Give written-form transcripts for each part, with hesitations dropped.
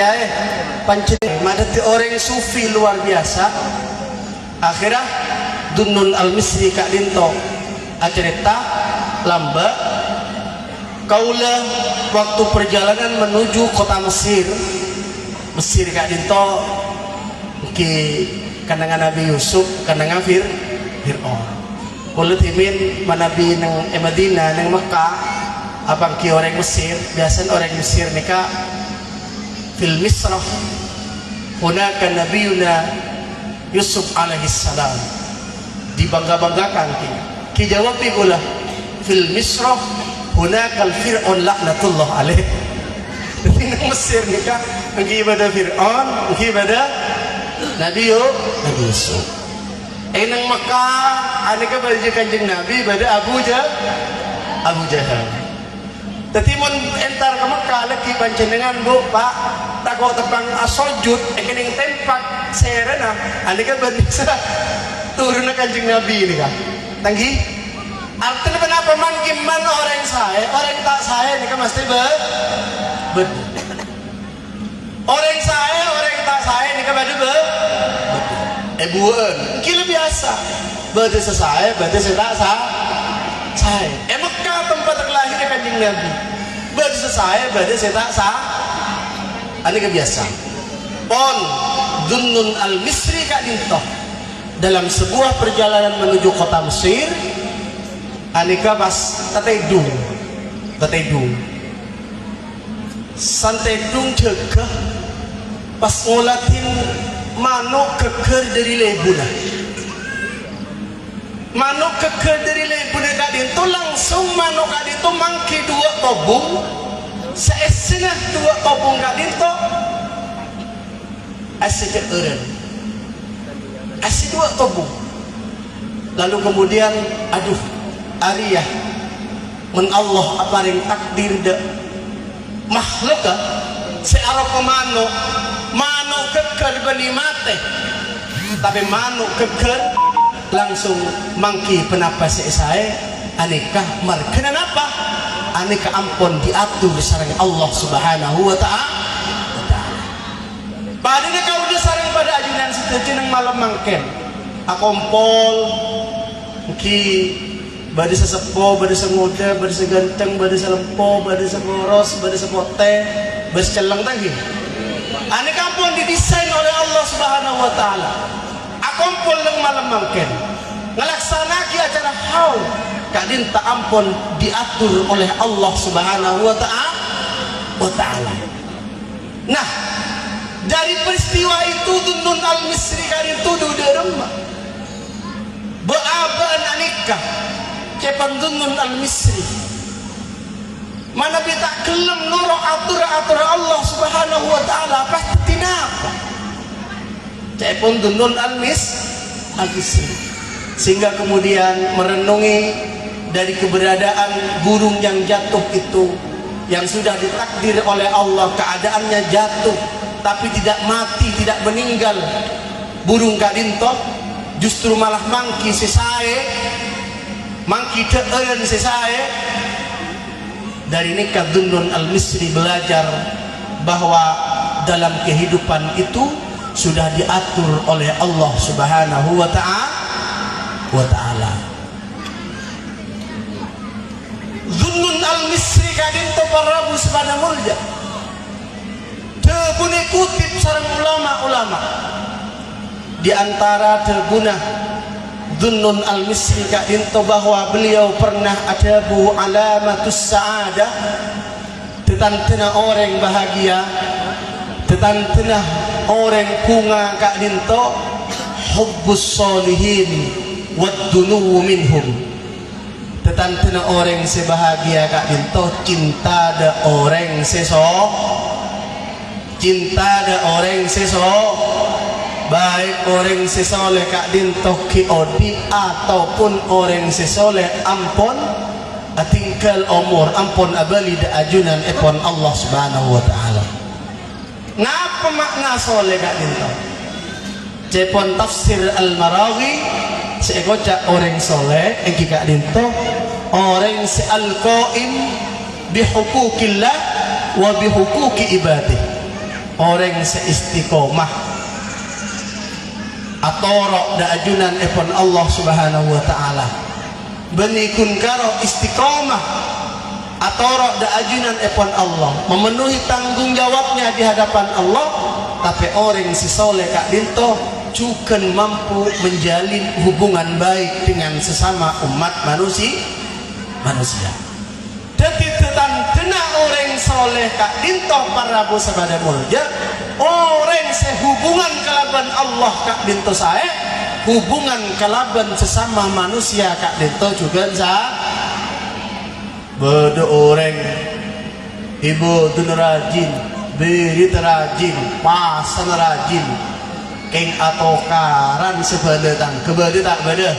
kiai pancen madati orang sufi luar biasa. Akhirnya Dunnun Al-Misri Kak Dinto acerita lamba kaula waktu perjalanan menuju kota Mesir Kak Dinto ki kandangan Nabi Yusuf kandangan Fir'aun kula timin manabi nang Madinah nang Mekah abang ki orang Mesir biasa orang Mesir nika fil Misrah hunaka nabiyuna Yusuf alaihissalam dibangga-banggakan ki jawab pula fil Misrah hunakal Fir'aun laknatullah alaih. Jadi nang Mesir nika ngi ibadah Fir'aun ngi ibadah Nabi Yusuf. Nang Mekah aneka baju Kanjeng Nabi ibadah Abu Jahal. Tadi mun entar ke Mekah lagi panjenengan bu pak takut tepang asojud kening tempat serena aneka bisa turun ke Kanjeng Nabi ini kan tanggi artinya kenapa man gimana orang tak saya ini kan mesti orang tak saya ini kan buan kira biasa bade saya bade tak saya Mekah tempat terlahir Kanjeng Nabi bade saya bade tak ini kebiasaan pon Dunnun Al-Misri Kak Dinto dalam sebuah perjalanan menuju kota Mesir aneka pas tatedung santedung cegah pas ngolatin manuk keker dari lebuna Kak Dinto langsung manuk Kak Dinto mangki 2 tobung seesenah 2 tobung Kak Dinto asih eureun asih 2 tobung lalu kemudian aduh Ariyah men Allah aparing takdir de makhluk searah manuk keker bani mate tapi manuk keker langsung mangki penapas saya aneka markenan apa aneka ampun diatur sareng Allah subhanahu wa ta'ala padahal kau udah sareng pada ajunan situ nang malam mangken akompol ki bade sesepo, bade semuda, bade seganteng, bade selempo, bade seporos, bade sepote, bade celang tadi. Ane kampung didesain oleh Allah Subhanahu wa taala. Akumpul nang malam mangken. Ngelaksanaki acara haul. Kak Dinta ampun diatur oleh Allah Subhanahu wa taala. Nah, dari peristiwa itu Dunnun Al-Misri Kak Dinto derema. Beabaan anikah kepan Dunnun Al-Misri mana beta kelem nuro atur Allah Subhanahu wa taala pasti tinapa kepan Dunnun Al-Misri sehingga kemudian merenungi dari keberadaan burung yang jatuh itu yang sudah ditakdir oleh Allah keadaannya jatuh tapi tidak mati tidak meninggal burung Kak Dinto justru malah mangki sesae mangki teureun sesae dari nikah Dunnun Al-Misri belajar bahwa dalam kehidupan itu sudah diatur oleh Allah Subhanahu wa taala. Dunnun Al-Misri Kak Dinto Prabu Sabana Mulya tegune kutip sareng ulama-ulama di antara teguna Dunnun Al-Misri Kak Dinto bahwa beliau pernah ada bu alamatus sa'adah tetantena orang bahagia tetantena orang kunga Kak Dinto hubbus solihin waddunu minhum tetantena orang sebahagia Kak Dinto cinta ada orang seso baik orang sesoleh Kak Dinto kiodi ataupun orang sesoleh ampun tinggal umur ampun abali da ajunan epon Allah Subhanahu wa taala. Ngapa makna soleh Kak Dinto? Cepon tafsir Al-Maraghi seegoca orang soleh engki Kak Dinto orang se al-qaim bihuquqillah wa bihuquqi ibadih orang seistiqomah atorok da ajunan epon Allah subhanahu wa ta'ala benikun karo istiqomah atorok da ajunan epon Allah memenuhi tanggung jawabnya di hadapan Allah, tapi orang si soleh kak dinto cukan mampu menjalin hubungan baik dengan sesama umat manusia. Tetitetan kena orang soleh kak dinto para bu sabada mulja orang sehubungan kalaban Allah kak dinto saya hubungan kalaban sesama manusia kak dinto juga beda orang ibu tu rajin beri terajin pasan rajin keng atau karan sebeletang kebeda tak beda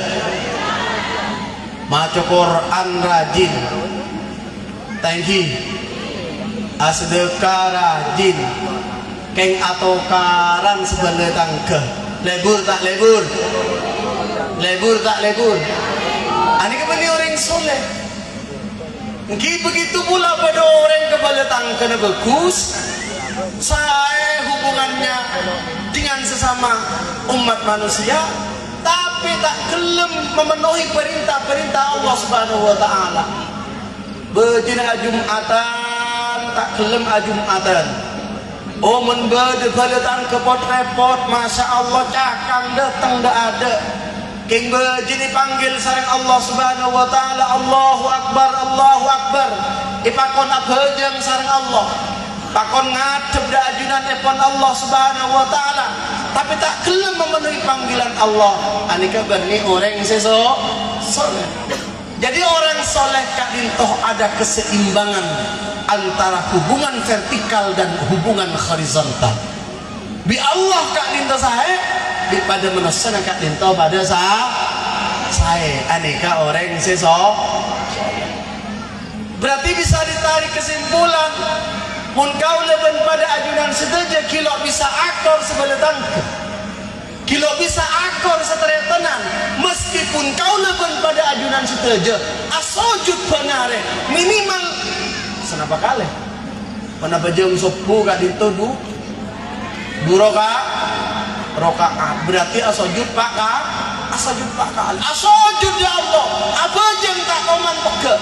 maca Quran rajin tangki sedekah rajin keng atau karan sebeletang ke lebur tak lebur ini kebenar orang soleh. Begitu pula pada orang kepala tangkana bagus, saya hubungannya dengan sesama umat manusia, tapi tak kelem memenuhi perintah-perintah Allah Subhanahu wa ta'ala. Bejina Jumatan tak kelem Jumatan. Oh menbede kepala tang kepot repot, masya Allah cakang datang dah ada. King bejini panggil sareng Allah Subhanahu wa ta'ala, Allahu Akbar, Allahu Akbar. Ipakon abhejeng sareng Allah. Pakon ngadep da ajunan epon Allah Subhanahu wa ta'ala. Tapi tak kelem memenuhi panggilan Allah. Anika berni orang soleh. Jadi orang soleh kak dintoh ada keseimbangan antara hubungan vertikal dan hubungan horizontal. Bi Allah kak dintoh saya pada menasana kak dinto pada saya aneka orang berarti bisa ditarik kesimpulan mun kau leben pada ajunan sedaja kilo bisa akor sebeletang kilo bisa akor seteretenan meskipun kau leben pada ajunan sedaja asojud panare minimal senapa kali mana bajeng sopu kak dinto duro kak rokaat berarti asojud pak kali asojud ya Allah abajeng tak oman peke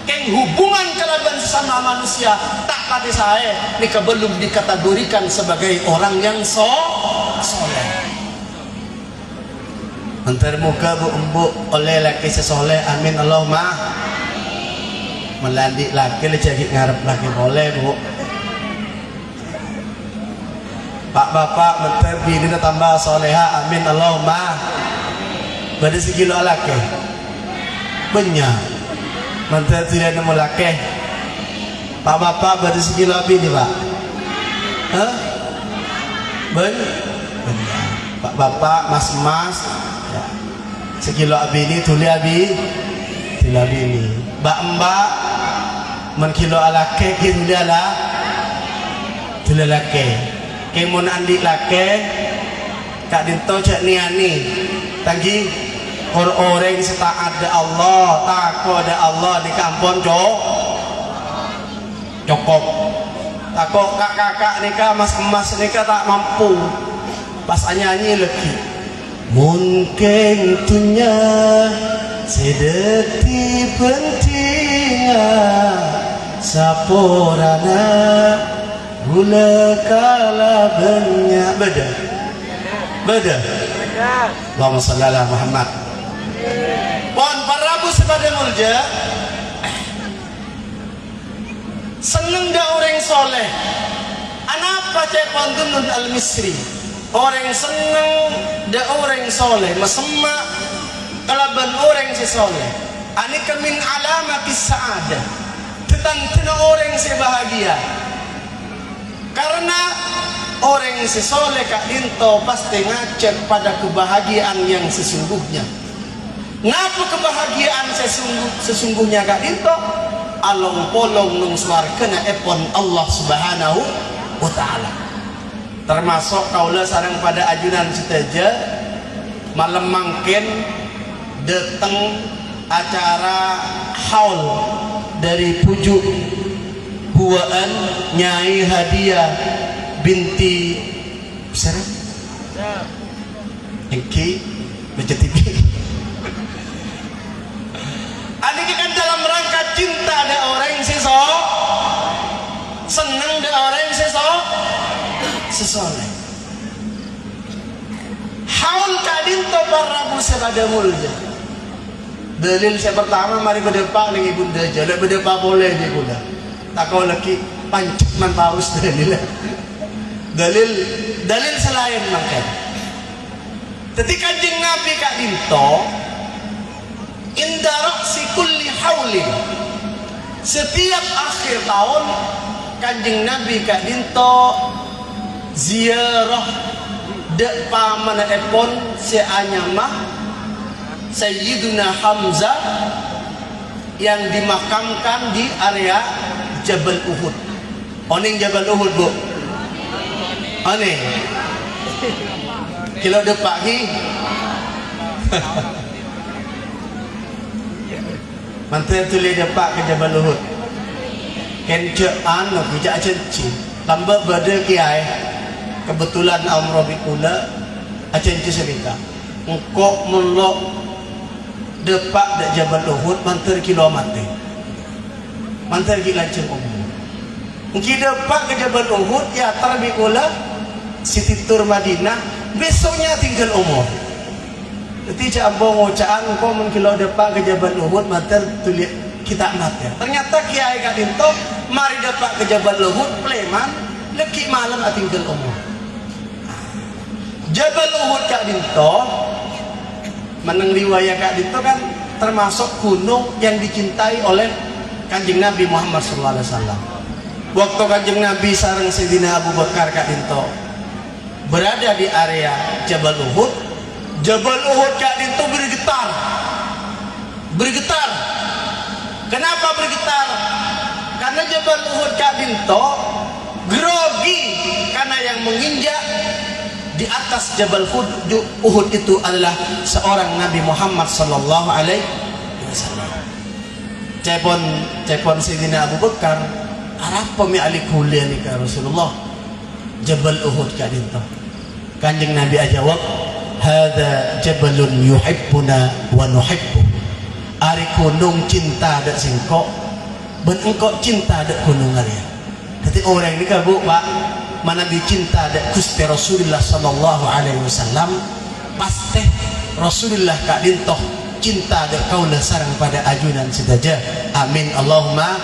keng hubungan kalaban sesama manusia tak kata saya ini belum dikategorikan sebagai orang yang soleh. Antar muka bu embu oleh laki sesoleh amin Allahumma melandik laki lecagik ngarep laki boleh bu. Pak bapak mentar bini tambah soleha amin Allahumma pada sekilo laki banyak mentar tidak nemu laki pak bapak pada sekilo bini pak banyak pak bapak mas ya. Sekilo bini tuli bini mbak menkilo laki kini adalah tuli laki kemun andi lake kak dinto cak niani tanggi orang setaat da Allah tako da Allah di kampung cokok tako kakak nikah mas emas nikah tak mampu pas nyanyi lagi mungkin tunya sedeti pentingnya saporana gula kala banyak beda Allahumma salli ala Muhammad pon parabu sepada mulja seneng dah orang soleh anapa cek pantun al-misri orang seneng dah orang soleh masemak kalaban orang si soleh anika min alamatis sa'adah tentang orang si bahagia. Karena orang sesoleh kak dinto pasti ngacet pada kebahagiaan yang sesungguhnya. Ngapa kebahagiaan sesungguhnya kak dinto? Along polong nung swarkena epon Allah Subhanahu wa ta'ala. Termasuk kaulah sarang pada ajunan seteja malam mangkin datang acara haul dari pujuk buaan nyai hadiah binti Sarah Engki baca TV. Adik kan dalam rangka cinta ada orang seso, senang ada orang seso, sesoleh. Haul kadinto parabu sebada mulja. Dalil saya pertama mari berdepak dengan ibunda jalan berdepak boleh je gula. Tak kau lagi pancuk man paus dalil. Dalil selain makan. Ketika Kanjeng Nabi Kak Dinto inda ra'si kulli haulin, setiap akhir tahun Kanjeng Nabi Kak Dinto ziarah dek pamana epon seanyamah Sayyiduna Hamzah yang dimakamkan di area Jabal Uhud. Oning Jabal Uhud bu, oning kilo depak ki mantel tulis depak ke Jabal Uhud kencaan aku jak cenci tambah bada kiai kebetulan amrobi kula acenci cerita engkau melok depak dak Jabal Uhud mantel kilo mati mantel ki lanceng umur mungkin depak ke Jabal Uhud ya terbi kula Siti Tur Madinah besoknya tinggal umur. Jadi jambong ngocaan kau mengkilo depak ke Jabal Uhud mantel tulis kita mati. Ternyata kiai Kak Dinto mari depak ke Jabal Uhud pleman leki malam tinggal umur. Jabal Uhud Kak Dinto meneng riwayat Kak Dinto kan termasuk gunung yang dicintai oleh Kanjeng Nabi Muhammad SAW. Waktu Kanjeng Nabi sareng Sayyidina Abu Bakar Kak Dinto berada di area Jabal Uhud Kak Dinto bergetar. Kenapa bergetar? Karena Jabal Uhud Kak Dinto grogi karena yang menginjak di atas Jabal Uhud itu adalah seorang Nabi Muhammad sallallahu alaihi wasallam. Cepon Sayyidina Abu Bakar araf pemi ali kuliah ni ka Rasulullah Jabal Uhud Kak Dinto. Kanjeng Nabi ajawab, "Hadza jabalun yuhibbuna wa nuhibbu." Ari gunung cinta dak singkok, ben engkok cinta dak gunung ari. Dadi orang ini kan Bu, Pak, mana dicinta dak Gusti Rasulullah sallallahu alaihi wasallam, pasti Rasulullah Kak Dinto cinta dak kaula sareng pada ajunan sedaja. Amin Allahumma.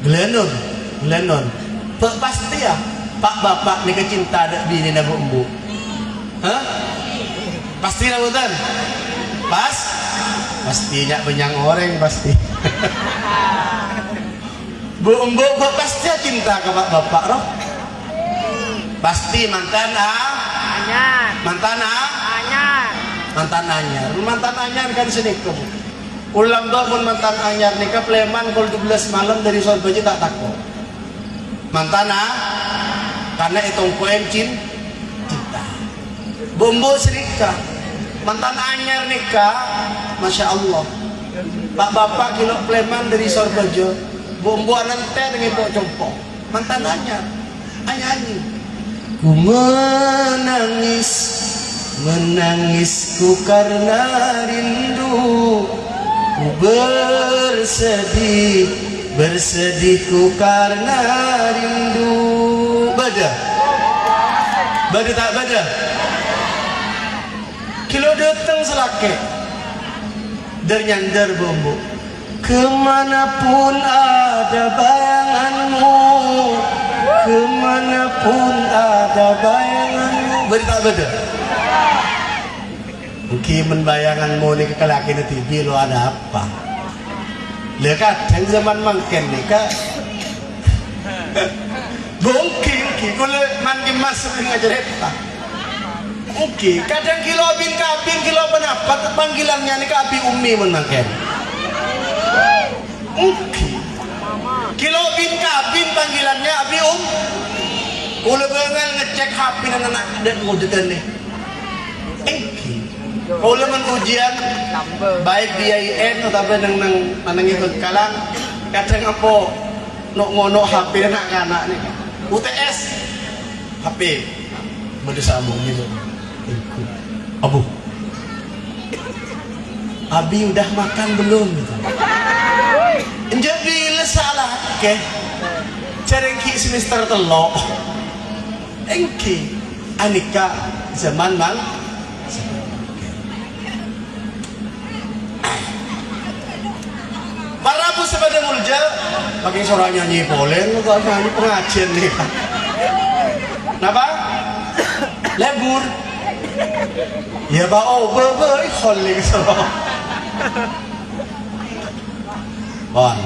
Glenon. Pasti ya Pak bapak ni kecinta ada bini nak embu, hah? Pasti nak betul? Pastinya banyak orang pasti. Bu embu pasti cinta ke pak bapak roh. Pasti mantan anyar kan sedekah. Ulang tahun mantan anyar nikah pleman kul 12 malam dari sore baju tak takut. Mantan karena itu koen cinta. Bombo serika mantan anyar nikah, masya Allah. Pak bapak kilo pleman dari Sorbojo, bombo nanti dengan pok compong. Mantan anyar, anyanyi. Ku menangisku karena rindu. Ku bersedihku karena rindu. Bada tak bada. Kilo datang selake dernyandar bombo. Kemanapun ada bayanganmu, kemanapun ada bayanganmu. Bada tak bada. Mungkin bayanganmu ni kekalaki na TV lo ada apa? Lekat yang zaman mangken ni kak. Bongking kalau mandi masuk dengan cerita. Oke, kadang kilo bin kabin kilo pendapat panggilannya ni kabi umi menangkan. Oke, kilo bin kabin panggilannya abi Kalau bengal ngecek HP anak ada ngudetan nih. Oke, kalau men ujian baik di IAIN atau nang ikut kalang kadang apa nok ngono HP anak-anak nih. UTS HP mode sambung gitu. Abu Abi udah makan belum gitu. Jadi salah ke cerengki semester telok engki anika zaman mang para bu sebada mulja pakai suara nyanyi polen kalau nyanyi pengajian nih kenapa lebur ya bau bebe holing solo bon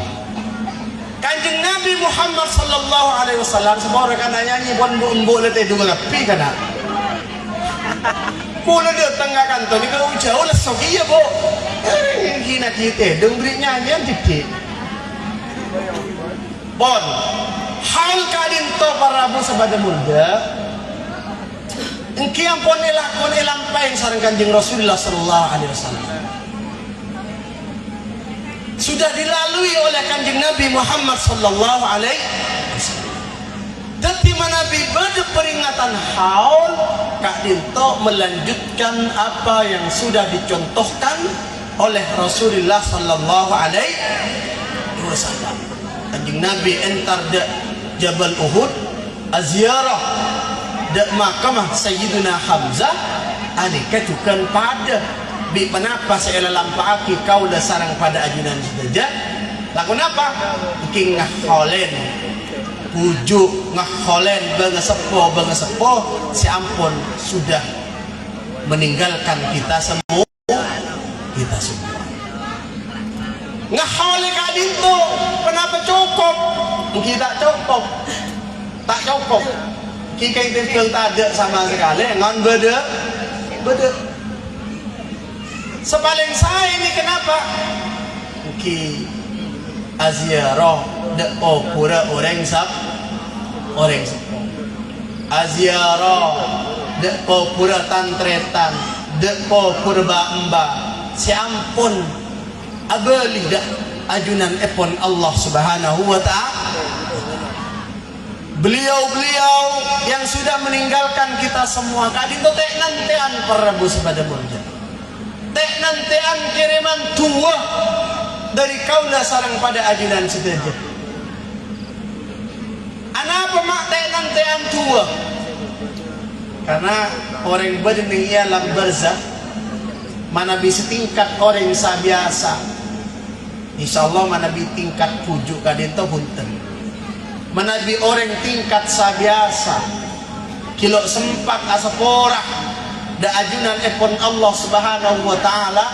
Kanjeng Nabi Muhammad sallallahu alaihi wasallam semua orang kan nyanyi bon bu lete dulu ngapi kana pula dia tengah kantor ni kalau jauh lah sok iya bo hina kita dong beri nyanyian titik bon hal kadin to para bu sebada muda engki ampun elakon elampain sareng Kanjeng Rasulullah sallallahu alaihi wasallam sudah dilalui oleh Kanjeng Nabi Muhammad sallallahu alaihi wasallam. Ketika Nabi pada peringatan haul Kak Dinto melanjutkan apa yang sudah dicontohkan oleh Rasulullah sallallahu alaihi wasallam. Kanjeng Nabi entar de Jabal Uhud aziarah de makamah Sayyidina Hamzah ani ketukan pada bi penapa saya lampaaki kau dah sarang pada ajunan saja lagu napa king ngaholen pujuk ngaholen bangesepo si ampun sudah meninggalkan kita semua ngahole kadin tu kenapa cukup kita tak cukup kita itu tak ada sama sekali ngon beda sepaling saya ini kenapa? Ki aziarah dek pura orang sepo. Aziarah dek pura tantretan, dek pura mbak. Si ampun abeli dak ajunan epon Allah Subhanahu wa taala. Beliau-beliau yang sudah meninggalkan kita semua kadin tek nantian Prabu sebada murja. Tek nantian kiriman tua dari kaulah sarang pada ajunan sedaja. Anapa mak tek nantian tua? Karena orang berning ialam barzah mana bisa tingkat orang sabiasa. Insyaallah mana bi tingkat pujuk kadin to punten. Mana bi orang tingkat sabiasa. Kilo sempat asaporah da ajunan epon Allah Subhanahu wa taala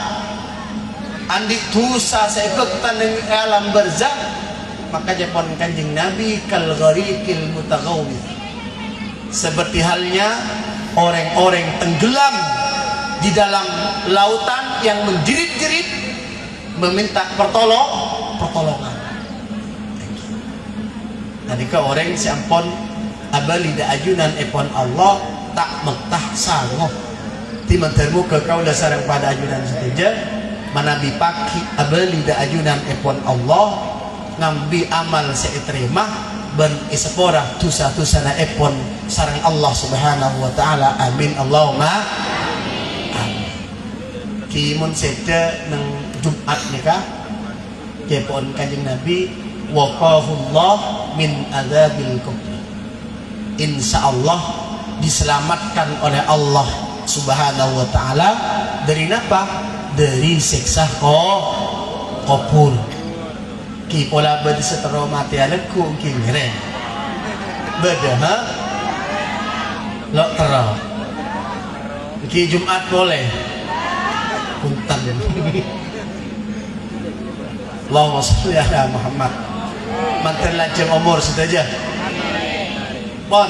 andi tusa seektan ning alam barzah maka japon Kanjeng Nabi kal gharikil mutaghawwir seperti halnya orang-orang tenggelam di dalam lautan yang menjerit-jerit meminta pertolongan. Nalika orang sampun abali da ajunan epon Allah tak metah sanggup timantermu ke kau dasarang pada ajunan saja manabi paki abeli da ajunan epon Allah ngambi amal seiterima ben isepora tusa-tusana epon sarang Allah Subhanahu wa taala amin Allahumma amin. Kimun seda nang Jumat nikah kepon Kanjeng Nabi waqahullah min adzabil qabr insyaallah diselamatkan oleh Allah Subhanahu wa taala dari apa? Dari siksa kubur. Ki pola bedi setero mati aleku ki ngere. Beda ha? Lo tero. Ki Jumat boleh. Punten. Allahumma sholli ala Muhammad. Mantan lanjang umur saja. Bon.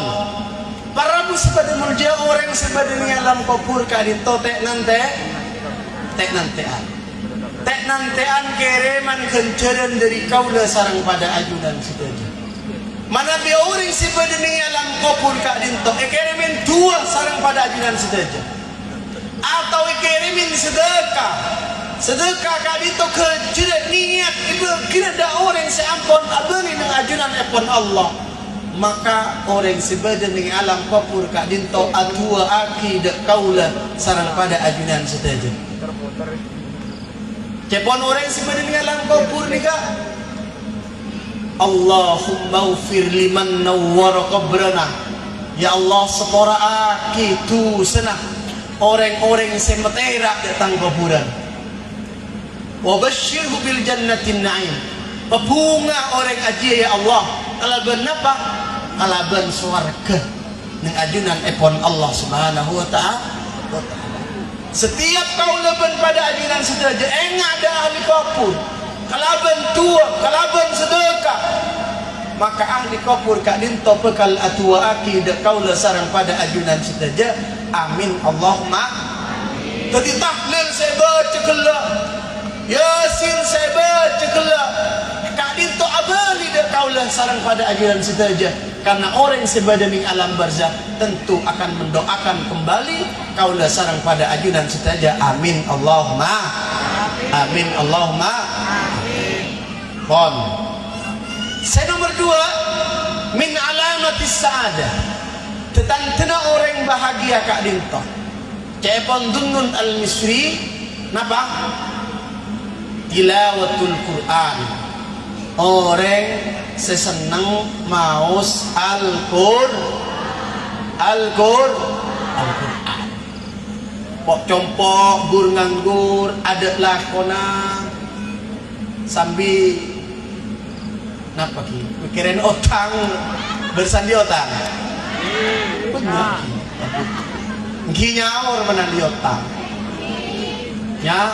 Para musibah mulja orang sebadanya alam kubur kadito tek nantean kereman kenceran dari kaula sarang pada ajunan saja. Mana bi orang sebadanya alam kubur kadito keremen dua sarang pada ajunan saja. Atau keremin sedekah kadito kenceran niat ibu kira ada orang seampun abani dengan ajunan epon Allah. maka orang sebadan dengan alam kapur kak dinto atua aki dek kaula sarang pada ajunan sedaja. Cepon orang sebadan dengan alam kapur nih kak. Allahumma ufir liman nawwara qabrana. Ya Allah sepora aki tu senah orang-orang semetera datang kuburan. Wa basyirhu bil jannatin na'im. Pebunga orang aja ya Allah. Kalaban apa? Kalaban swarga ning ajunan epon Allah Subhanahu wa ta'ala. Setiap kau leban pada ajunan sedaja enggak ada ahli kapur. Kalaban tua, kalaban sedekah. Maka ahli kapur kak dinto bekal atua aki dek kau sarang pada ajunan sedaja. Amin Allahumma. Tadi tahlil saya baca kelak, Yasin saya baca kelak. Kak dinto abali dek kau sarang pada ajunan sedaja. Karena orang sebadaning alam barzah tentu akan mendoakan kembali kau sarang pada ajunan sedaja. Amin Allahumma. Amin Allahumma. Bon. Saya nomor 2, min alamatis sa'adah. Tetantena orang bahagia kak dinto. Cepon Dunnun al-Misri napa? Tilawatul Quran. Orang seseneng maos Al-Quran. Pok compok gur nganggur ada lakona sambil napa ki mikirin otang bersandi otang benar ki nyaur menandi otang ya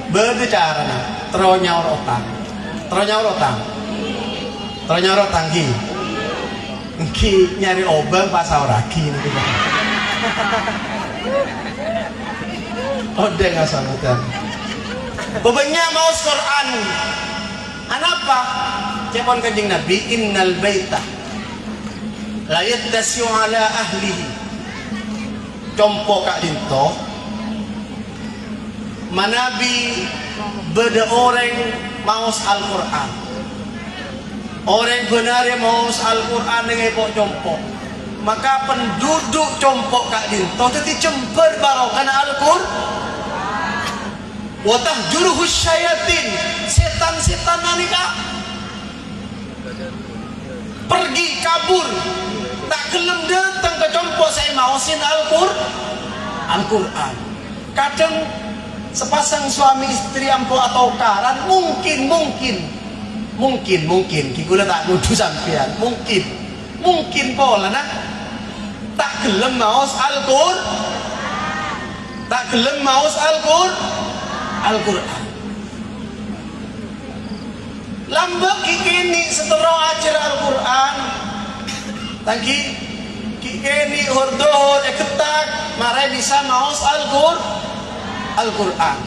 berde cara na tro nyaur otang ki nyari obeng pas sauraki nanti ode ngasamutan bebanyak mau Quran. Anapa? Cepon kanjeng Nabi, innal baita la yattasi'u ala ahlihi. Compo kak dinto manabi beda orang maus Al-Quran. Orang benar maus Al-Quran dengan epok compo. Maka penduduk compo kak dinto teti cemper barokah Al-Quran. Watah juruhus syayatin, setan-setan nanika pergi kabur, tak gelem datang ke compo saya mausin Al-Quran. Kadang sepasang suami istri ampo atau karan mungkin kikula tak nuduh sampean mungkin pola nah tak gelem maos Al-Quran. Lambak kikini setelah ajar Al-Quran tangki kikini hordohor ketak marai bisa maus Al-Quran.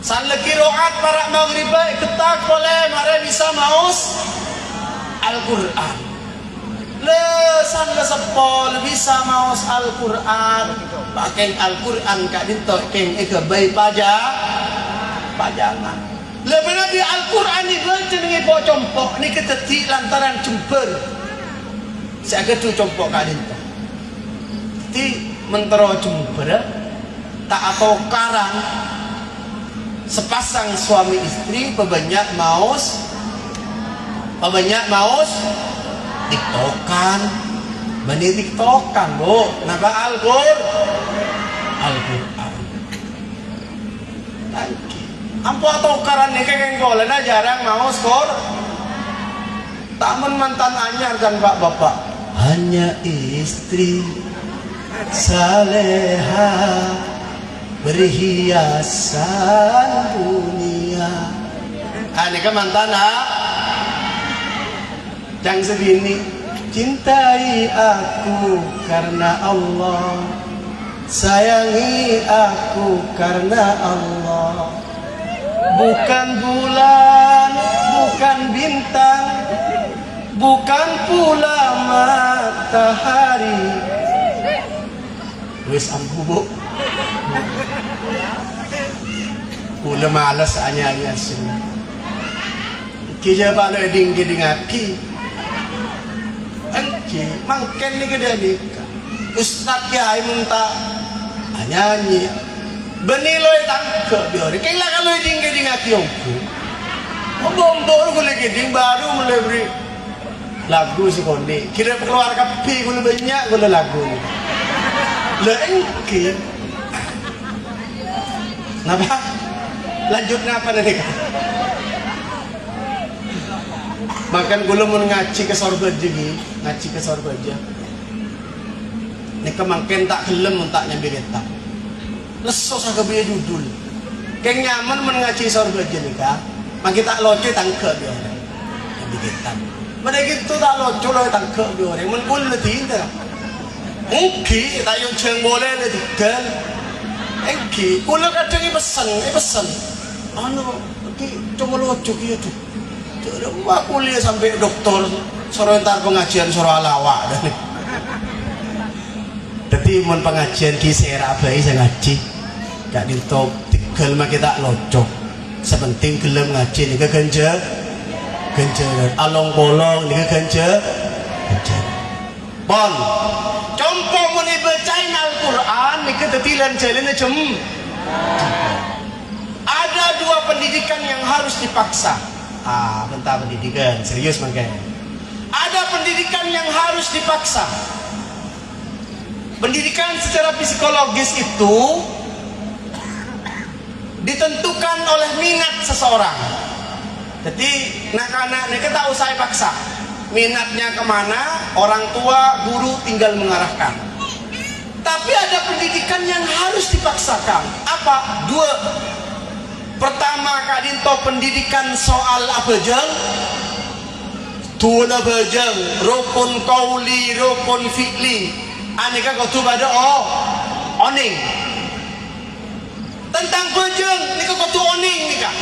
Salaki roat para maghribah ketak boleh marai bisa maus Al-Quran. Lesan lesepol bisa maus Al-Quran. Pakai Al-Quran kak dinto keng bayi pajangan. Lebih nabi Al-Quran ni baca dengan bawa compok ni keteti lantaran cemper. Saya ketu compok kak dinto. Ti mentero cemper tak atau karang sepasang suami istri pebanyak maus tiktokan bani tiktokan bu napa Al-Quran ampo atau karan nih kayak golan jarang mau skor taman mantan anyar kan pak bapak hanya istri saleha berhiasan dunia ini kan mantan yang segini cintai aku karena Allah, sayangi aku karena Allah. Bukan bulan, bukan bintang, bukan pula matahari. Wis ambu bu. Udah malas anya-anya sini. Kija balo ding aki. Angki mangken ni kada ni. Ustaz Kiai minta nyanyi. Beniloi tangke biore. Kailan kalau ding aki aku. Bombor ko lagi ding baru mulai beri lagu si kondi. Kira keluar kapi ko banyak ko lagu ni. Le angki. Napa? Lanjut ngapa nanti? Makan gula mau ngaji ke sorga jadi ngaji ke sorga aja. Nika mangken tak kelem tak nyambi reta. Leso sa gabi judul. Keng nyaman mengaji sorga aja nika. Mangki tak loce tangke dia orang. Nyambi reta. Mana gitu tak loce lo tangke dia orang. Men gul letin dah. Engki tak yung ceng boleh le dikel. Engki gula kadang pesan. Anu ki cuma loce ki tu. Rumah kuliah sampai doktor sore entar pengajian sore alawak dan tapi mon pengajian kisah rabai saya ngaji gak dintok tigel mah kita locok sepenting gelem ngaji ni ke genje along bolong ni ke genje bon compong mon bacain Al-Quran ni ke tetilan jalan ada dua pendidikan yang harus dipaksa. Tentang pendidikan serius makanya. Ada pendidikan yang harus dipaksa. Pendidikan secara psikologis itu ditentukan oleh minat seseorang. Jadi anak-anak ini kita usah paksa. Minatnya kemana, orang tua, guru tinggal mengarahkan. Tapi ada pendidikan yang harus dipaksakan. Apa? Dua. Pertama kadinto pendidikan soal apa jeng? Tuna bejeng, rukun kauli, rukun fi'li. Aneka kau tu pada oning. Tentang bejeng, nika kau tu oning nika.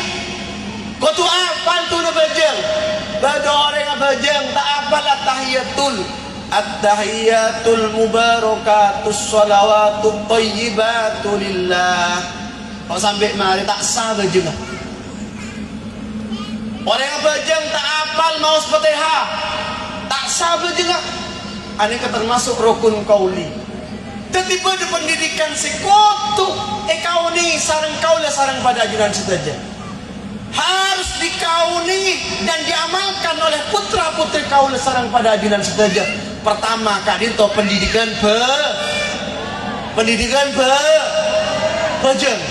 Kau tu apal tuna bejeng? Bada orang bejeng tak apal at-tahiyatul mubarakatus salawatut thayyibatu lillah. Kau sampai mari tak sah bejeng. Orang yang bejeng tak apal mau Fatihah, tak sah bejeng. Ini termasuk rukun kauli. Tiba di pendidikan sekutu, kau ni sarang kaulah sarang pada ajudan saja. Harus dikauni dan diamalkan oleh putra putri kaulah sarang pada ajudan saja. Pertama kadinto pendidikan bejeng.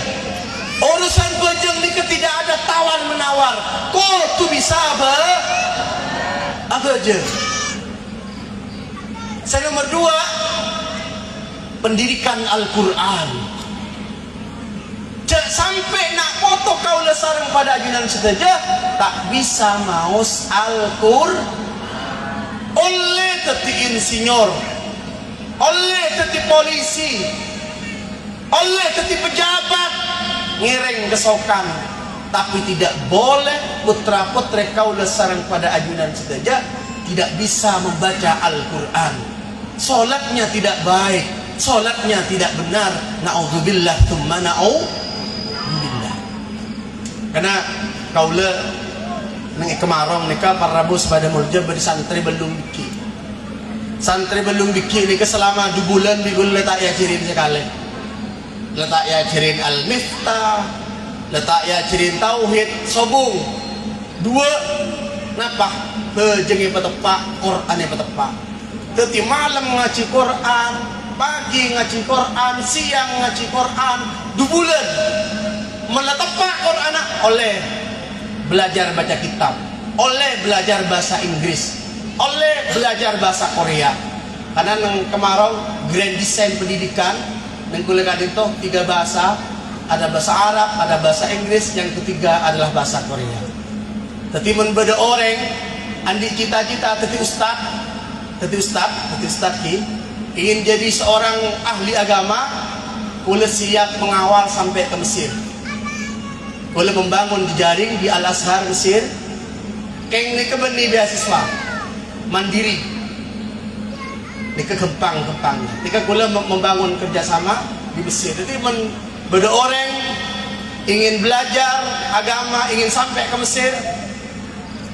Urusan bejeng ni tidak ada tawar menawar. Kau tu bisa bejeng. Yang nomor dua, pendidikan Al-Quran. Sampai nak foto kau lesarang pada ajudan saja tak bisa maus Al-Quran. Oleh teti insinyur, oleh teti polisi, oleh teti pejabat ngiring kesokan, tapi tidak boleh putra putri kau lesarang pada ajudan saja tidak bisa membaca Al-Quran. Solatnya tidak baik, solatnya tidak benar. Na'udzubillah thumma na'udzubillah. Karena kaula nang kemarong nika parabus pada muljab di santri belum biki. Santri belum biki nika selama 2 bulan bigul letak ya cirin sekali. Letak ya cirin al-miftah, letak ya cirin tauhid sobung. 2 napa? Bejengi petepak Quran yang petepak. Teti malam ngaji Quran, pagi ngaji Quran, siang ngaji Quran, 2 bulan meletepak Quran oleh belajar baca kitab, oleh belajar bahasa Inggris, oleh belajar bahasa Korea. Karena nang kemarau grand design pendidikan nang kuliah itu 3 bahasa, ada bahasa Arab, ada bahasa Inggris, yang ketiga adalah bahasa Korea. Teti membeda orang andi cita-cita teti ustad ki ingin jadi seorang ahli agama, kula siap mengawal sampai ke Mesir. Kula membangun jejaring di Al-Azhar Mesir. Keng ni kebeni beasiswa mandiri. Ni kegempang-gempang. Nika kula membangun kerjasama di Mesir. Jadi beda orang ingin belajar agama, ingin sampai ke Mesir.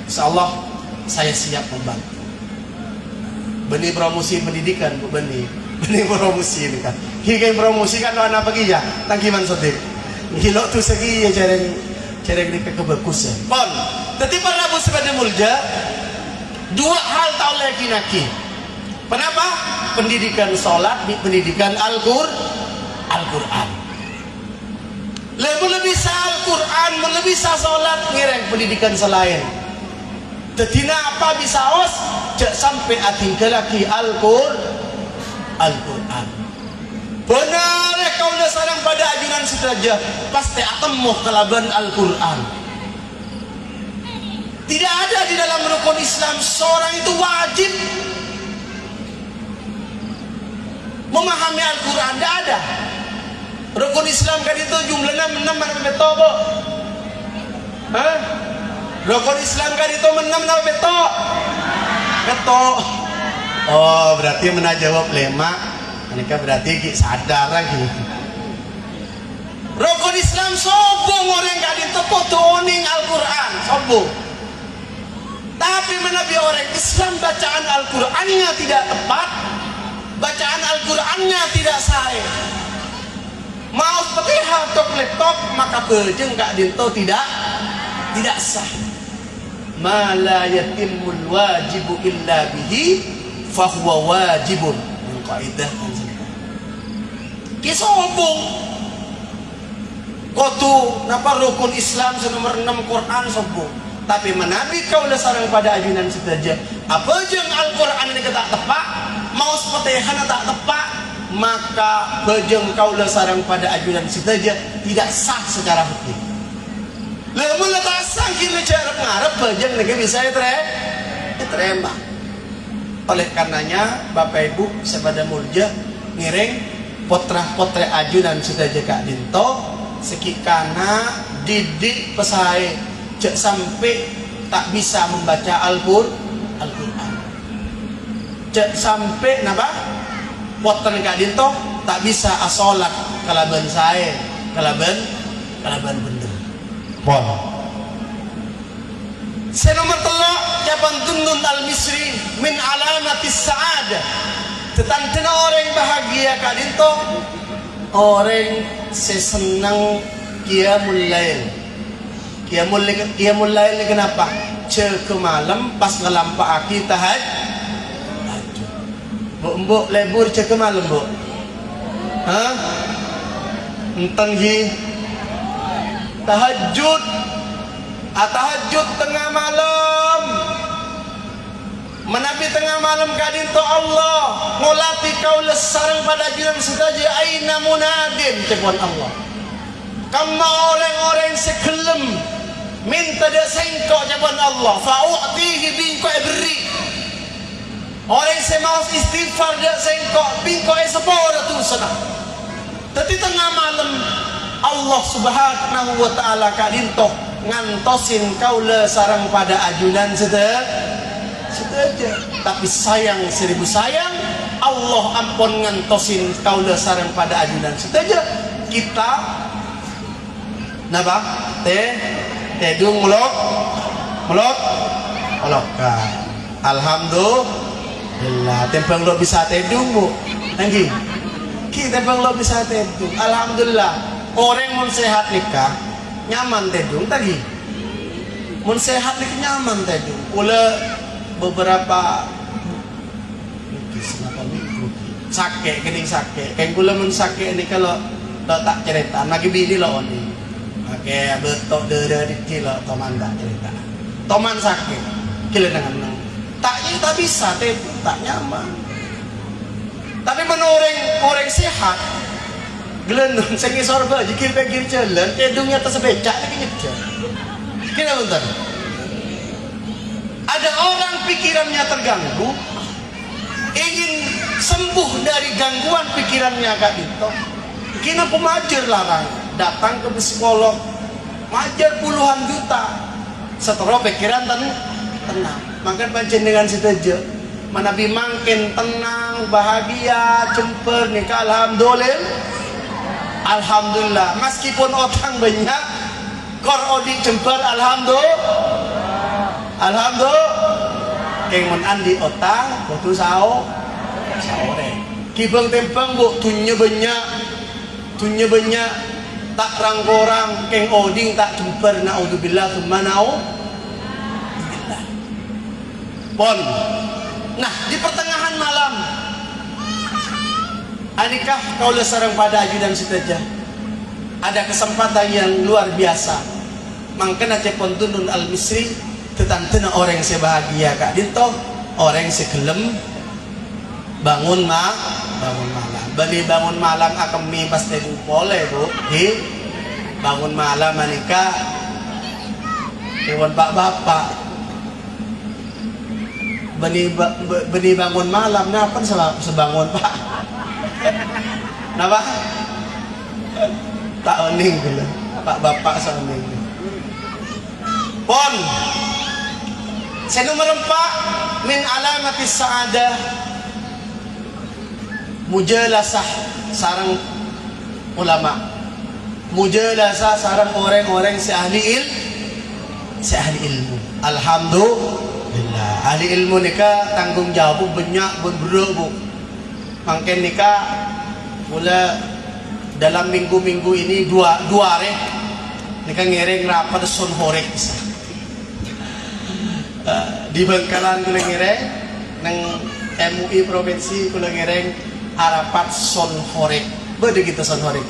Insyaallah saya siap membantu. Benih promosi pendidikan, Bu benih promosi ini kan. Hingga promosi kan anak pagi ya, tangkiman sotik. Gilo tu segi ya cereng ni kebagusan. Pon, tetapi para Abu sebagai mulja, dua hal tak oleh kinaki. Kenapa? Pendidikan solat, pendidikan Al-Quran. Lebih bisa Al-Quran, lebih bisa solat, ngireng pendidikan selain. Tetina apa bisa os? Jak sampai atinggal lagi Al-Quran. Benar kau sarang pada ajunan saja pasti atemu kalaban Al-Quran. Tidak ada di dalam rukun Islam seorang itu wajib memahami Al-Quran. Tidak ada. Rukun Islam kan itu jumlahnya 6 betul, Bu. Hah? Rukun Islam kan itu 6 betul. Betul. Oh, berarti menajawab lema. Mereka berarti sadar lagi. Rukun Islam sombong orang kan itu potoning Al-Quran, sombong. Tapi menabi orang Islam bacaan Al-Qurannya tidak tepat, bacaan Al-Qurannya tidak sahih. Mau seperti tok laptop maka bejeng kak dinto tidak sah. Ma la yatimul wajibu illa bihi fahuwa wajibun. Yang kaidah kan ki sombong. Kotu napa rukun Islam nomor 6 Quran sombong. Tapi menabi kau sarang pada ajunan saja. Apa jeng Al-Quran ini tak tepat, mau seperti hana tak tepat, maka bejeng kau sarang pada ajunan saja tidak sah secara hukum. Lamun tak sah kira cara ngarep bejeng nege bisa diterima. Oleh karenanya Bapak Ibu sepada mulja ngiring potra-potre ajunan saja Kak Dinto sekikana didik pesai cek sampai tak bisa membaca Al-Quran. Cek sampai napa? Poten Kak Dinto tak bisa asolat kalaban saya, kalaban bener. Pon. Senomor telok jaban Dunnun Al-Misri min alamatis sa'adah. Tetantena orang bahagia Kak Dinto, orang sesenang qiyamul lail. Qiyamul lail ni kenapa? Ke malam pas ngelampaaki tahajud. Mbok lebur ke malam, Bu. Hah? Enten hi tahajud. Tahajud tengah malam. Menabi tengah malam kadinto Allah ngolati kau lesarang pada ajunan saja aina munadin tepuan Allah. Kamu orang-orang sekelem minta dia sengkok jaban Allah fa'u'tihi bingko beri. Orang semau istighfar dia sengkok bingko sepora tu sana. Tapi tengah malam Allah Subhanahu wa taala kadinto ngantosin kaula sarang pada ajunan saja. Tapi sayang 1000 sayang Allah ampun ngantosin kaula sarang pada ajunan saja. Kita napa? Tedung melok. Alhamdulillah tempang lo bisa tedung, Bu. Nanggi. Kita tempang lo bisa tedung. Alhamdulillah. Orang mun sehat nikah nyaman tedung tadi. Mun sehat nikah nyaman tedung. Ula beberapa sakit kening sakit. Kayak gula mun sakit ni kalau tak cerita lagi bini lo ni. Oke, betok dada dikit lo toman tak cerita. Toman sakit, kira dengan tak bisa tedung, tak nyaman. Tapi menurut orang sehat, gelendung sengi sorba, jikir pegir jalan, tedungnya tersebecak lagi nyejar. Kira bentar. Ada orang pikirannya terganggu, ingin sembuh dari gangguan pikirannya Kak Dito. Kina pemajar larang, datang ke psikolog, majar puluhan juta, setelah pikiran tenang. Maka pancen dengan setuju, manabi makin tenang, bahagia, cemper nikah, alhamdulillah. Meskipun orang banyak, kor odi cemper, alhamdulillah. alhamdulillah keng mun andi otang kudu sao saore kibeng tempang bu tunya banyak tak rangkorang keng oding tak jemper naudzubillah tsumma naudzubillah pon. Nah di pertengahan malam anikah kaulah sareng pada ajudan sitaja ada kesempatan yang luar biasa mangkana cepon tunun al misri tetantena orang sebahagia kak dinto orang sekelem bangun malam bani bangun malam akan mi pas tebu boleh bu di bangun malam anika hewan pak bapak bani bangun malam napa sebangun pak napa tak oning gula pak bapak saoning pon nomor 4 min alamatis sa'adah mujalasah sarang ulama mujalasah sarang orang-orang si ahli ilmu alhamdulillah ahli ilmu nika tanggung jawab banyak berberu mangken nika mula dalam minggu-minggu ini dua hari nika ngereng rapat son horek di Bangkalan kula ngereng nang MUI provinsi kula ngereng harapat son horek bede kita son horek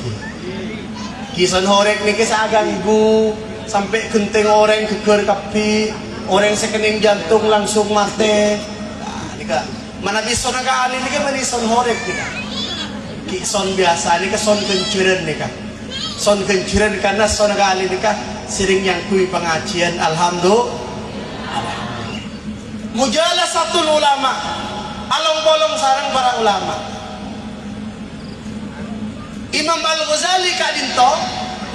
ki son horek niki sagang ibu sampai genteng orang geger kapi orang sekening jantung langsung mati nika mana bisa naga ali nika mani son horek nika ki son biasa nika son kenceren nika son kenceren karena son naga ali nika sering yang kui pengajian alhamdulillah mujalasatul ulama along-bolong sarang para ulama Imam Al-Ghazali kadinto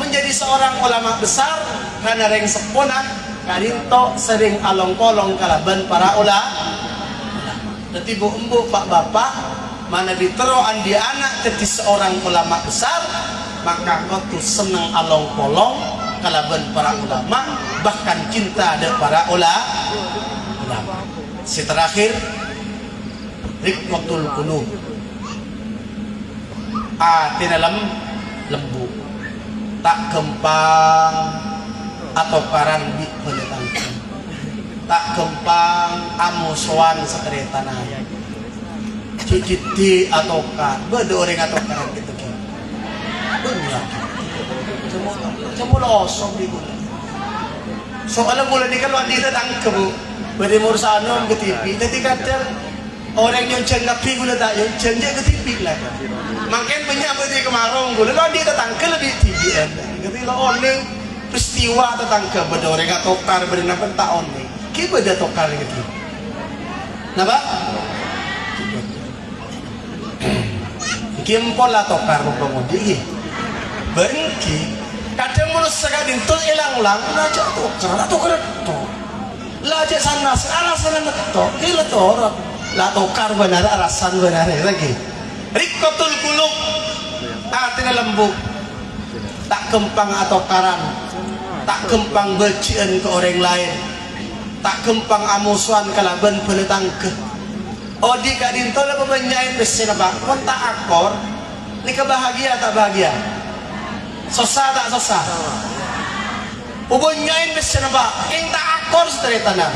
menjadi seorang ulama besar karena reng sepona kadinto sering along-kolong kalaban para ulama jadi bu embu pak bapak mana diteroan di anak jadi seorang ulama besar maka kau tuh senang along-kolong kalaban para ulama bahkan cinta ada para ulama si terakhir rikwatul qulub tinalam lembu tak gempang atau karang di penetangkan tak gempang amusuan sekeretana ciciti atau kan beda orang atau karang gitu benar semua osong di gula soalnya gula di kalau andi tangkep beri mursanom ke TV jadi kadang orang yang cengapi gula tak yang cenjak ke TV lah makin banyak beri kemarung gula lo dia datang ke lebih TV jadi lo orang peristiwa datang ke beda orang yang tokar beri apa tak orang kita beda tokar gitu napa kimpol lah tokar mempengundi bengki kadang mulus sekali itu hilang-hilang lah jatuh karena tokar itu lajak sana sekarang sana netok kila torot la tokar benar arasan benar lagi rikotul kulub artinya lembu tak gempang atau karan tak gempang becian ke orang lain tak gempang amusuan kalaban penetang ke odi kadinto lah pemenyain besi nabak pun tak akor ini kebahagia tak bahagia susah tak susah ubunyain besi nabak yang tak akor setelah tanam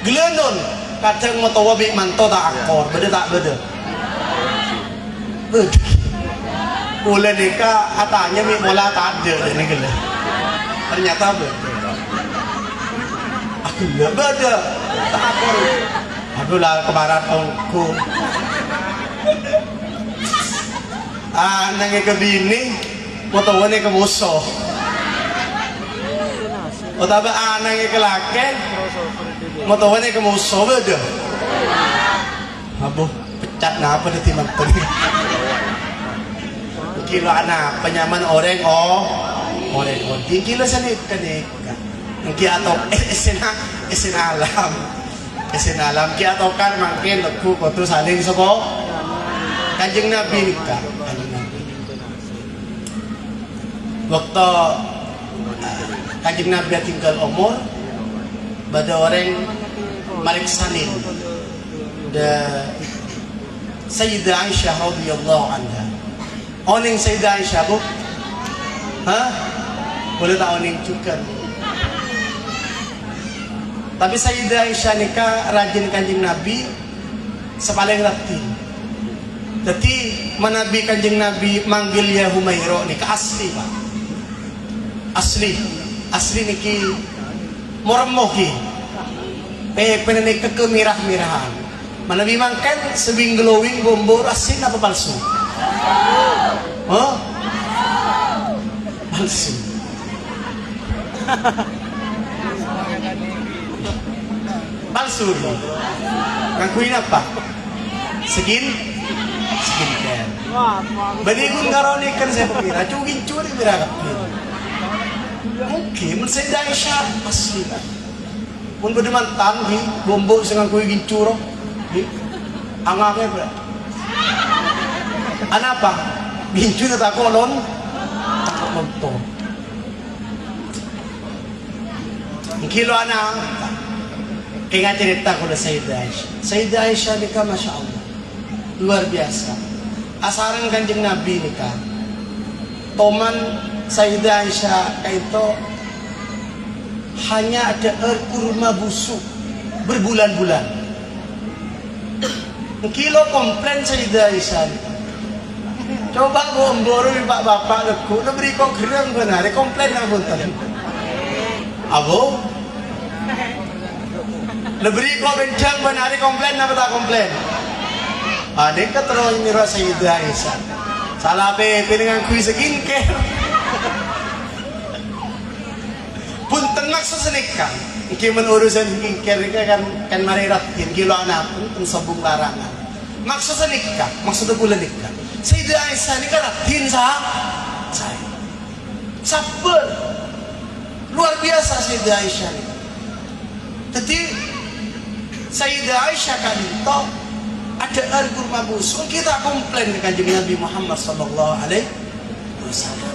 gelenon kadang mau tahu bik manto tak akor beda tak beda boleh nikah atanya mi mola tak ada ini gele ternyata beda aku nggak beda tak akor aduh lah kemarin aku nangis ke bini mau tahu ini ke musuh o tabi anang ke laki mau tahu ini ke musuh beda abuh pecat ngapa di timang tadi kilo anak penyaman orang orang kilo sana kanik mungkin atau esen alam kia atau kan makin aku kotu saling sopo kanjeng Nabi nikah waktu kanjeng Nabi tinggal umur bada orang mariksanin da Sayyidah Aisyah radhiyallahu anha. Oning Sayyidah Aisyah bu? Hah? Boleh tak oning juga? Tapi Sayyidah Aisyah nikah rajin kanjeng Nabi sepaling rati. Jadi menabi kanjeng Nabi manggil ya Humairo nikah asli pak. Asli niki mormoki. Penenek kemirah-mirahan. Menabi mangken sebing glowing bombor asin apa palsu? Oh? Palsu. Palsu. Ngakuin apa? Skincare. Banigun karoni kan saya pemira, cugin curi mira kapin. Mungkin saya dah isyak asli. Pun berdeman tangi, bombok dengan kuih gincuro. Angangnya berapa? Apa? Gincu na takolon, takot magto. Ang kilo anak, kaya nga tinita ko na Sayyidah Aisyah. Sayyidah Aisyah ni ka, Masya Allah. Luar biasa. Asaran kanjeng Nabi ni ka. Toman Sayyidah Aisyah kaito hanya ada kurma busuk berbulan-bulan. Kilo komplain Sayyidah Aisyah. Coba bomboro ni pak bapak leku, nak beri kau gerang benar, komplain nak buntan. Abo? Leberi kau bencang benar, komplain apa tak komplain? Adik terus nyerah Sayyidah Aisyah. Salah pepe dengan kuis skincare. Punten maksud senikah. Iki menurusan skincare kan mari ratin kilo anak pun sabung larangan. Maksud senikah, maksudnya bulan nikah. Sayyidah Aisyah ni kan ratin saya. Sabar. Luar biasa Sayyidah Aisyah ni. Jadi Sayyidah Aisyah kan itu ada air kurma busuk, kita komplain ke kanjeng Nabi Muhammad sallallahu alaihi wasallam.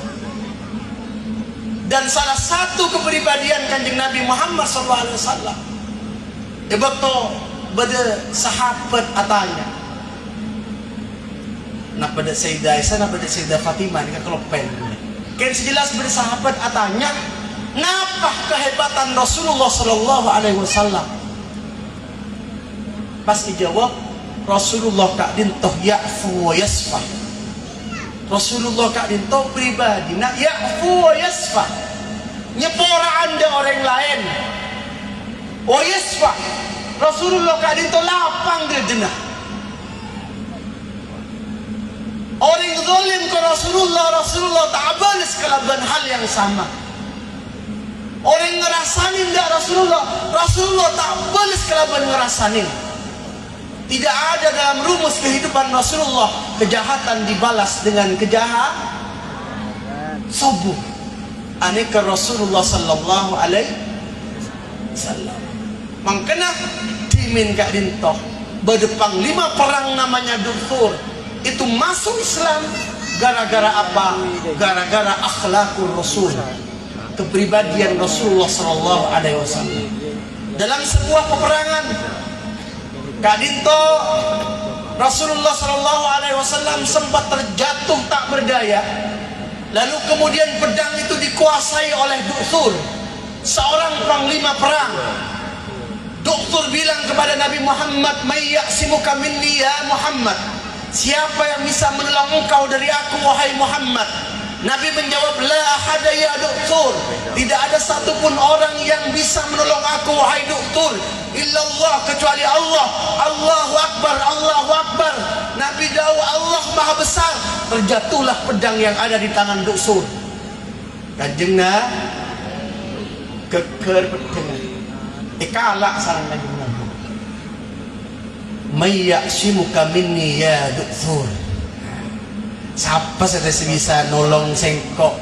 Dan salah satu kepribadian kanjeng Nabi Muhammad sallallahu alaihi wasallam beto bada sahabat atanya. Nak pada Sayyidah Aisyah, nak pada Sayyidah Fatimah ni kalau pen. Kan sejelas pada sahabat atanya, napa kehebatan Rasulullah sallallahu alaihi wasallam? Pas dijawab, Rasulullah kak dintoh ya'fu wa yasfah. Rasulullah kak dintoh pribadi nak ya'fu wa yasfah, nyepora anda orang lain. Wa yasfah, Rasulullah kak dintoh lapang dia jenah. Orang zalim ke Rasulullah tak balas kelaban hal yang sama. Orang ngerasanin tak Rasulullah tak balas kelaban ngerasanin. Tidak ada dalam rumus kehidupan Rasulullah kejahatan dibalas dengan kejahatan. Sobu. Aneka Rasulullah sallallahu alaihi wasallam. Mangkena dimin kak dintoh berdepang 5 perang namanya Duthur. Itu masuk Islam gara-gara apa? Gara-gara akhlakul Rasul, kepribadian Rasulullah sallallahu alaihi wasallam. Dalam sebuah peperangan kadinto Rasulullah sallallahu alaihi wasallam sempat terjatuh tak berdaya. Lalu kemudian pedang itu dikuasai oleh Duthur, seorang panglima perang. Duthur bilang kepada Nabi Muhammad, "May ya'simuka minni ya Muhammad?" Siapa yang bisa menolong engkau dari aku wahai Muhammad? Nabi menjawab, "La ahada ya Duthur." Tidak ada satupun orang yang bisa menolong aku wahai Duthur illallah, kecuali Allah. Allahu Akbar, Allahu Akbar. Nabi jawab, Allah Maha Besar. Terjatuhlah pedang yang ada di tangan Duthur. Kanjengna keker pedang. Ikalak sarang kanjeng Nabi. May ya'simuka minni ya Duthur. Siapa saja bisa nolong sengkok,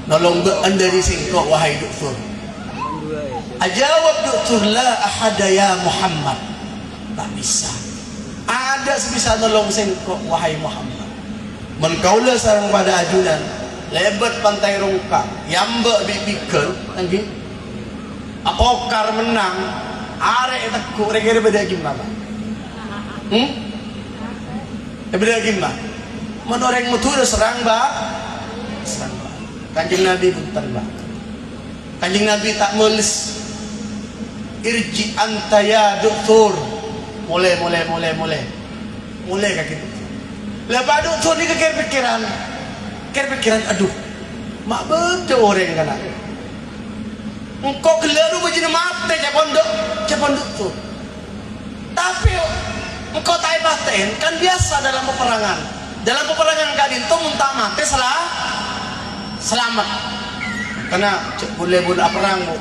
nolong bean dari sengkok wahai Duthur? Ajawab Duthur, la ahada ya Muhammad. Tak bisa. Ada sebisa nolong sengkok wahai Muhammad. Menkaulah sarang pada ajudan lebat pantai rongkang yambak bibikel nanti Apokar menang arek tekuk rek beda gimana beda gimana menoreng mutu serang Kanjeng Nabi pun terbang. Kanjeng Nabi tak meles irji anta ya doktor mulai kayak gitu. Lepas doktor ni kepikiran aduh mak betul orang kana engkau kelaru baju mati cepon doktor tapi engkau tak paten kan biasa dalam peperangan kadin tu muntah mati selamat karena boleh perang bu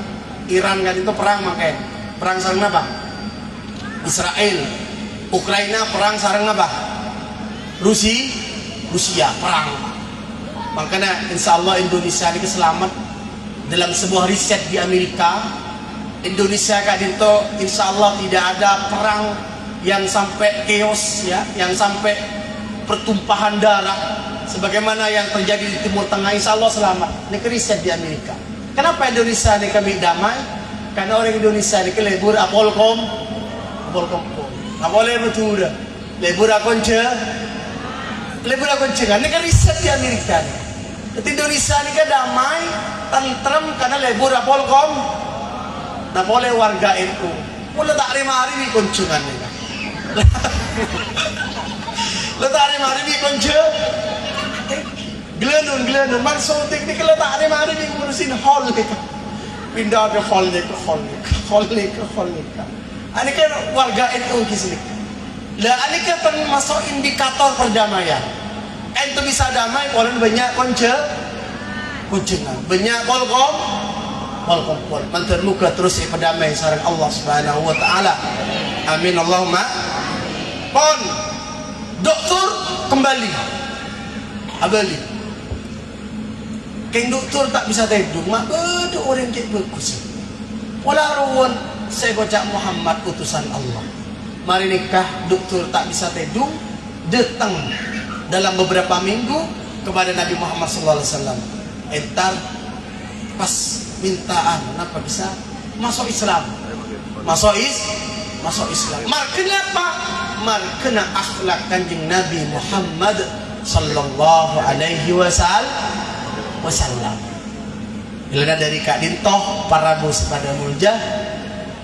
Iran kan itu perang makai perang sarang apa Israel Ukraina perang sarang apa Rusia perang makanya insya Allah Indonesia ini selamat dalam sebuah riset di Amerika Indonesia kan itu insya Allah tidak ada perang yang sampai chaos ya yang sampai pertumpahan darah sebagaimana yang terjadi di Timur Tengah insya Allah selamat ini riset di Amerika. Kenapa Indonesia ini kami damai? Karena orang Indonesia ini lebur apolkom nggak boleh betul lebur akonce ini kan riset di Amerika jadi Indonesia ini kan damai tentrem karena lebur apolkom nggak boleh warga NU boleh tak hari di kunjungan ini lo tak hari di kunjung Glenun maksud ini kalau tak hari di ngurusin hall pindah ke hall ni ini kan warga NU kisah lah ini kan termasuk indikator perdamaian itu bisa damai kalau banyak kunjungan banyak kolkom mentermuka terus perdamai sarang Allah subhanahu wa ta'ala amin Allahumma pon doktor kembali abali keng doktor tak bisa tidur mak betul orang cek bagus wala ruwun saya kocak Muhammad utusan Allah mari nikah doktor tak bisa tidur datang dalam beberapa minggu kepada Nabi Muhammad SAW entar pas mintaan kenapa bisa masuk Islam markena apa markena akhlak kanjeng Nabi Muhammad sallallahu alaihi wasallam ilana dari Kak Dintoh parabus pada muljah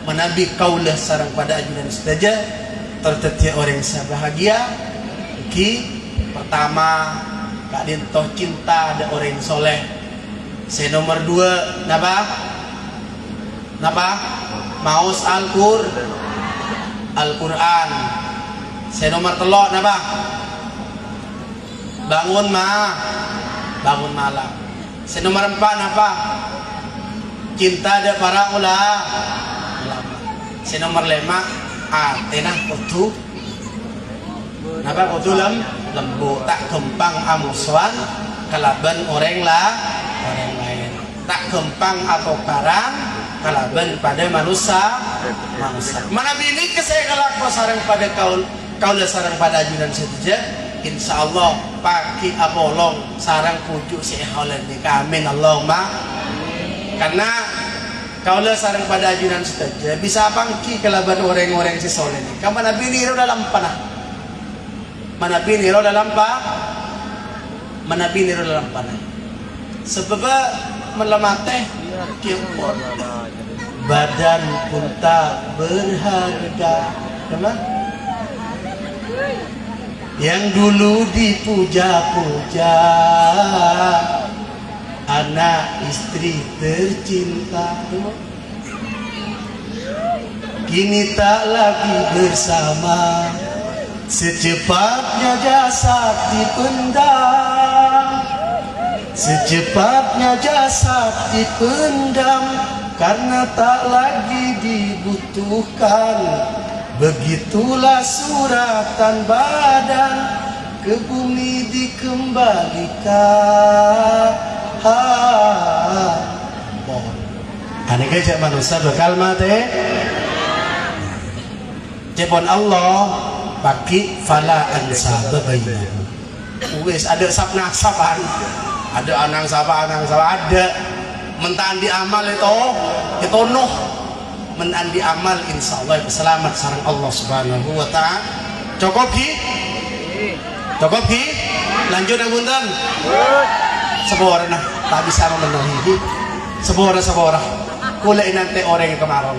menabi kaulah sarang pada ajudan saja tertetia orang yang bahagia pertama Kak Dintoh cinta ada orang yang soleh saya nomor 2 napa maus Al-Quran saya nomor 3 napa bangun malam saya nomor 4 napa cinta ada para ulama saya nomor 5 tenah kudu napa kudu lembu tak gempang amuswan kalaban orang lain tak gempang atau karang kalaban pada manusia mana bini ke saya kalau sarang pada kaul sarang pada ajudan saja insya Allah pagi abolong sarang pujuk si haulan ni amin Allahumma karena kaulah sarang pada ajudan saja bisa pangki kalaban orang-orang si soleh ni kamu nabi niro dalam panah sebab melemah kimpor badan pun tak berharga teman yang dulu dipuja-puja anak istri tercinta kini tak lagi bersama secepatnya jasad dipendam karena tak lagi dibutuhkan begitulah suratan badan ke bumi dikembalikan aneh gajah manusia bakal mati cepon Allah bagi fala ansaba bainahu wis ada sapaan ada anang sapa ada mentahan di amal itu nuh menandi amal insyaallah selamat sareng Allah Subhanahu wa taala. Cukup ki? Cukup ki? Lanjut na bundan. Sabora na, tak bisa memenuhi. Sabora. Kulay nante orang yang kemarong.